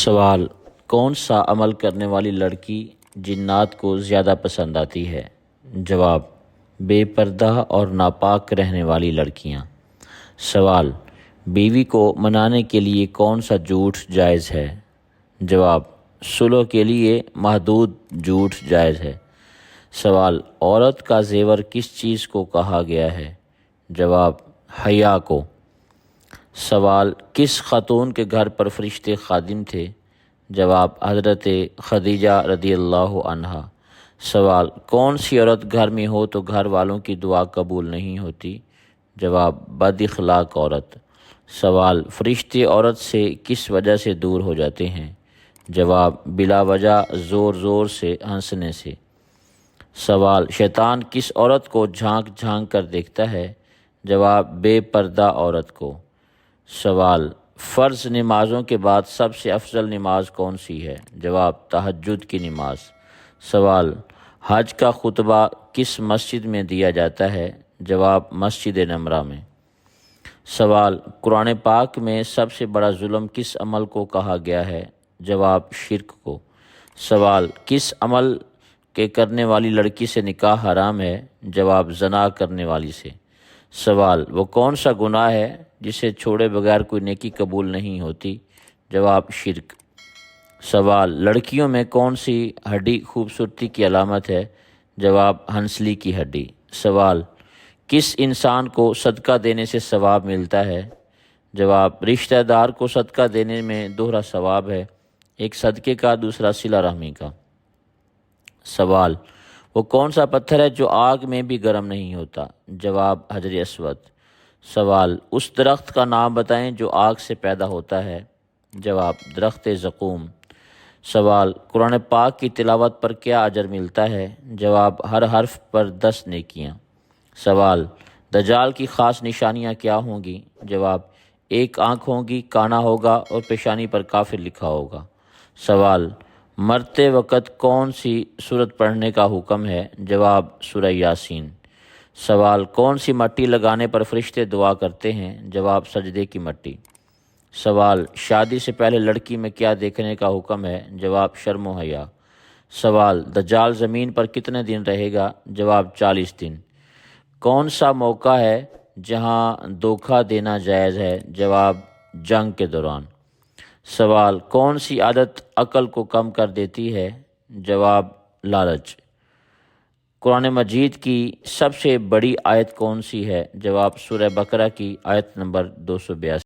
سوال: کون سا عمل کرنے والی لڑکی جنات کو زیادہ پسند آتی ہے؟ جواب: بے پردہ اور ناپاک رہنے والی لڑکیاں۔ سوال: بیوی کو منانے کے لیے کون سا جھوٹ جائز ہے؟ جواب: صلح کے لیے محدود جھوٹ جائز ہے۔ سوال: عورت کا زیور کس چیز کو کہا گیا ہے؟ جواب: حیا کو۔ سوال: کس خاتون کے گھر پر فرشتے خادم تھے؟ جواب: حضرت خدیجہ رضی اللہ عنہا۔ سوال: کون سی عورت گھر میں ہو تو گھر والوں کی دعا قبول نہیں ہوتی؟ جواب: بد اخلاق عورت۔ سوال: فرشتے عورت سے کس وجہ سے دور ہو جاتے ہیں؟ جواب: بلا وجہ زور زور سے ہنسنے سے۔ سوال: شیطان کس عورت کو جھانک جھانک کر دیکھتا ہے؟ جواب: بے پردہ عورت کو۔ سوال: فرض نمازوں کے بعد سب سے افضل نماز کون سی ہے؟ جواب: تہجد کی نماز۔ سوال: حج کا خطبہ کس مسجد میں دیا جاتا ہے؟ جواب: مسجد نمرہ میں۔ سوال: قرآن پاک میں سب سے بڑا ظلم کس عمل کو کہا گیا ہے؟ جواب: شرک کو۔ سوال: کس عمل کے کرنے والی لڑکی سے نکاح حرام ہے؟ جواب: زنا کرنے والی سے۔ سوال: وہ کون سا گناہ ہے جسے چھوڑے بغیر کوئی نیکی قبول نہیں ہوتی؟ جواب: شرک۔ سوال: لڑکیوں میں کون سی ہڈی خوبصورتی کی علامت ہے؟ جواب: ہنسلی کی ہڈی۔ سوال: کس انسان کو صدقہ دینے سے ثواب ملتا ہے؟ جواب: رشتہ دار کو صدقہ دینے میں دوہرا ثواب ہے، ایک صدقے کا، دوسرا صلہ رحمی کا۔ سوال: وہ کون سا پتھر ہے جو آگ میں بھی گرم نہیں ہوتا؟ جواب: حجر اسود۔ سوال: اس درخت کا نام بتائیں جو آگ سے پیدا ہوتا ہے؟ جواب: درخت زقوم۔ سوال: قرآن پاک کی تلاوت پر کیا اجر ملتا ہے؟ جواب: ہر حرف پر 10 نیکیاں۔ سوال: دجال کی خاص نشانیاں کیا ہوں گی؟ جواب: ایک آنکھ ہوگی، کانا ہوگا اور پیشانی پر کافر لکھا ہوگا۔ سوال: مرتے وقت کون سی سورت پڑھنے کا حکم ہے؟ جواب: سورہ یاسین۔ سوال: کون سی مٹی لگانے پر فرشتے دعا کرتے ہیں؟ جواب: سجدے کی مٹی۔ سوال: شادی سے پہلے لڑکی میں کیا دیکھنے کا حکم ہے؟ جواب: شرم و حیا۔ سوال: دجال زمین پر کتنے دن رہے گا؟ جواب: 40 دن۔ کون سا موقع ہے جہاں دھوکہ دینا جائز ہے؟ جواب: جنگ کے دوران۔ سوال: کون سی عادت عقل کو کم کر دیتی ہے؟ جواب: لالچ۔ قرآن مجید کی سب سے بڑی آیت کون سی ہے؟ جواب: سورہ بقرہ کی آیت نمبر 282۔